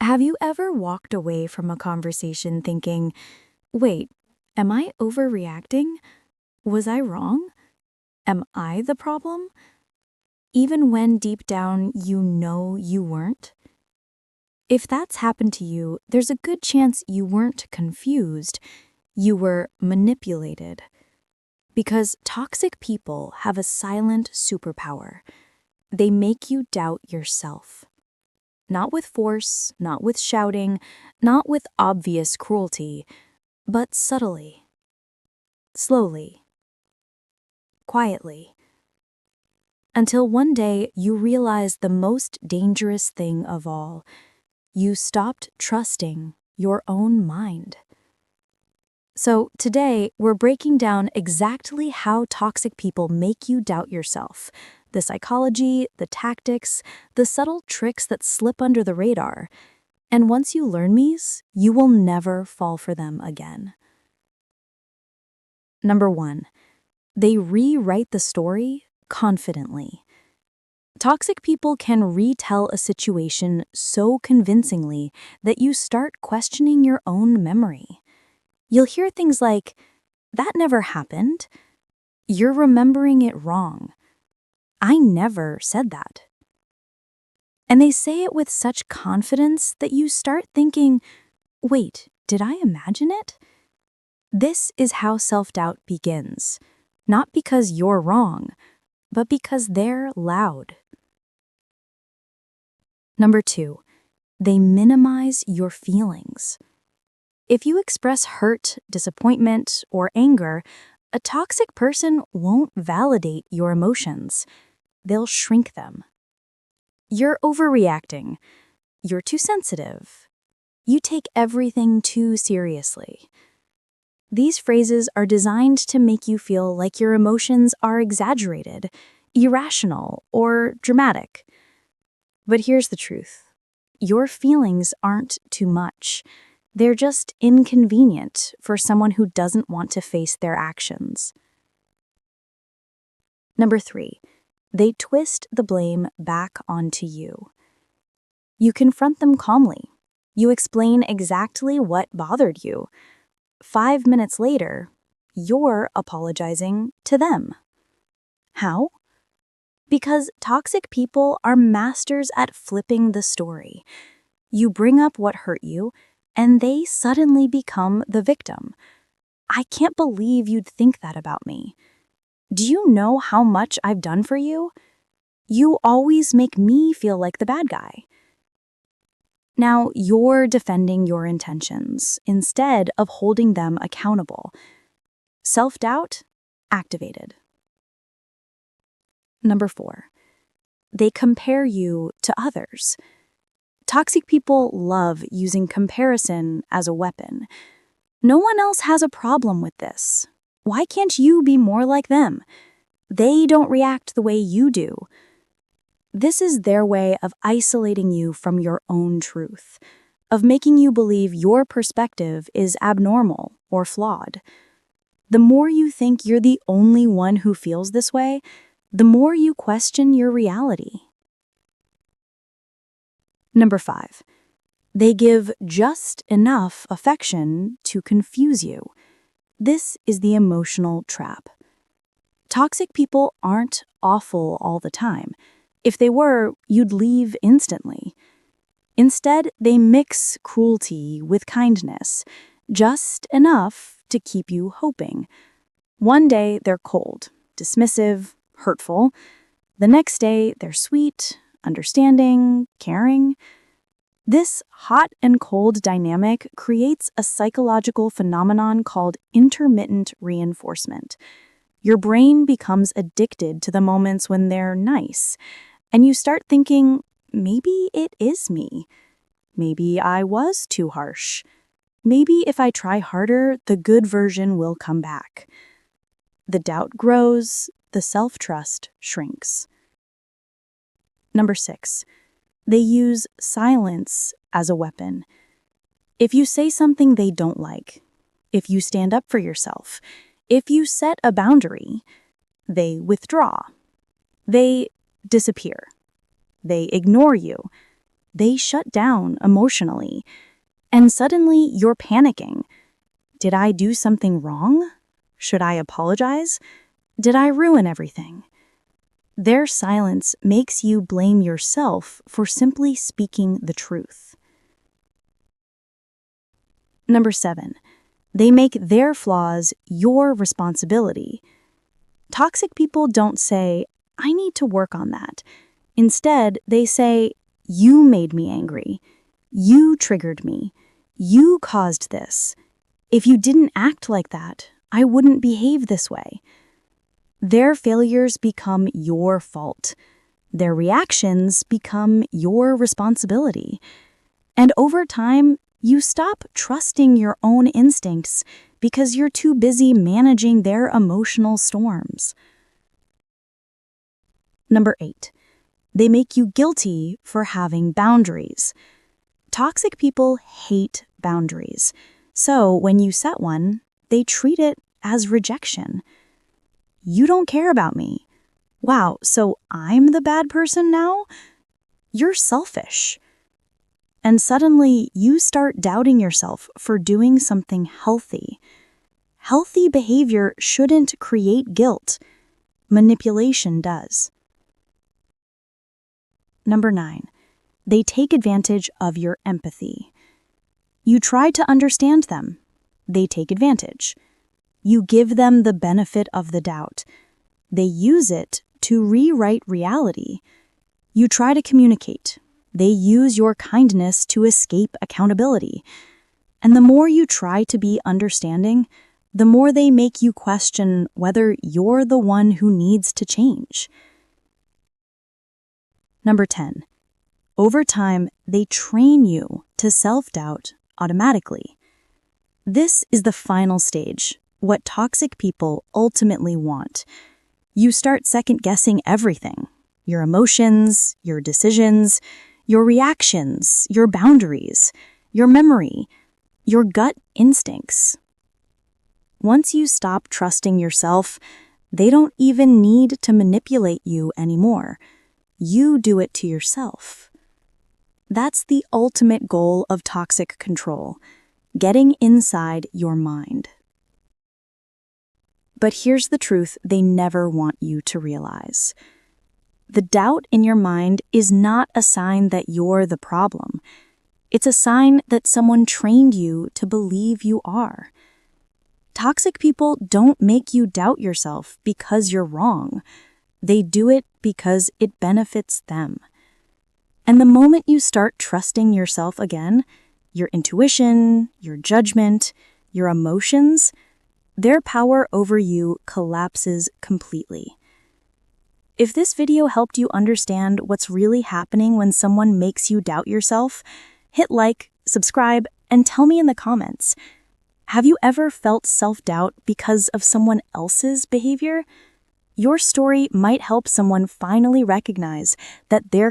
Have you ever walked away from a conversation thinking, wait, am I overreacting? Was I wrong? Am I the problem? Even when deep down you know you weren't? If that's happened to you, there's a good chance you weren't confused, you were manipulated. Because toxic people have a silent superpower. They make you doubt yourself. Not with force, not with shouting, not with obvious cruelty, but subtly, slowly, quietly. Until one day you realize the most dangerous thing of all. You stopped trusting your own mind. So today, we're breaking down exactly how toxic people make you doubt yourself, the psychology, the tactics, the subtle tricks that slip under the radar. And once you learn these, you will never fall for them again. Number 1, they rewrite the story confidently. Toxic people can retell a situation so convincingly that you start questioning your own memory. You'll hear things like, "That never happened. You're remembering it wrong. I never said that." And they say it with such confidence that you start thinking, wait, did I imagine it? This is how self-doubt begins, not because you're wrong, but because they're loud. Number 2, they minimize your feelings. If you express hurt, disappointment, or anger, a toxic person won't validate your emotions. They'll shrink them. You're overreacting. You're too sensitive. You take everything too seriously. These phrases are designed to make you feel like your emotions are exaggerated, irrational, or dramatic. But here's the truth. Your feelings aren't too much. They're just inconvenient for someone who doesn't want to face their actions. Number 3, they twist the blame back onto you. You confront them calmly. You explain exactly what bothered you. 5 minutes later, you're apologizing to them. How? Because toxic people are masters at flipping the story. You bring up what hurt you, and they suddenly become the victim. "I can't believe you'd think that about me. Do you know how much I've done for you? You always make me feel like the bad guy." Now you're defending your intentions instead of holding them accountable. Self-doubt activated. Number 4, they compare you to others. Toxic people love using comparison as a weapon. No one else has a problem with this. Why can't you be more like them? They don't react the way you do. This is their way of isolating you from your own truth, of making you believe your perspective is abnormal or flawed. The more you think you're the only one who feels this way, the more you question your reality. Number 5, they give just enough affection to confuse you. This is the emotional trap. Toxic people aren't awful all the time. If they were, you'd leave instantly. Instead, they mix cruelty with kindness, just enough to keep you hoping. One day, they're cold, dismissive, hurtful. The next day, they're sweet, understanding, caring. This hot and cold dynamic creates a psychological phenomenon called intermittent reinforcement. Your brain becomes addicted to the moments when they're nice, and you start thinking, maybe it is me. Maybe I was too harsh. Maybe if I try harder, the good version will come back. The doubt grows, the self-trust shrinks. Number 6, they use silence as a weapon. If you say something they don't like, if you stand up for yourself, if you set a boundary, they withdraw. They disappear. They ignore you. they shut down emotionally. And suddenly you're panicking. Did I do something wrong? Should I apologize? Did I ruin everything? Their silence makes you blame yourself for simply speaking the truth. Number 7, they make their flaws your responsibility. Toxic people don't say, I need to work on that. Instead, they say, you made me angry. You triggered me. You caused this. If you didn't act like that, I wouldn't behave this way. Their failures become your fault. Their reactions become your responsibility. And over time, you stop trusting your own instincts because you're too busy managing their emotional storms. Number 8, they make you guilty for having boundaries. Toxic people hate boundaries. So when you set one, they treat it as rejection. You don't care about me. Wow, so I'm the bad person now? You're selfish. And suddenly you start doubting yourself for doing something healthy. Healthy behavior shouldn't create guilt. Manipulation does. Number 9, they take advantage of your empathy. You try to understand them. They take advantage. You give them the benefit of the doubt. They use it to rewrite reality. You try to communicate. They use your kindness to escape accountability. And the more you try to be understanding, the more they make you question whether you're the one who needs to change. Number 10, over time, they train you to self-doubt automatically. This is the final stage, what toxic people ultimately want. You start second-guessing everything: your emotions, your decisions, your reactions, your boundaries, your memory, your gut instincts. Once you stop trusting yourself, they don't even need to manipulate you anymore. You do it to yourself. That's the ultimate goal of toxic control: getting inside your mind. But here's the truth they never want you to realize. The doubt in your mind is not a sign that you're the problem. It's a sign that someone trained you to believe you are. Toxic people don't make you doubt yourself because you're wrong. They do it because it benefits them. And the moment you start trusting yourself again, your intuition, your judgment, your emotions, their power over you collapses completely. If this video helped you understand what's really happening when someone makes you doubt yourself, hit like, subscribe, and tell me in the comments. Have you ever felt self-doubt because of someone else's behavior? Your story might help someone finally recognize that their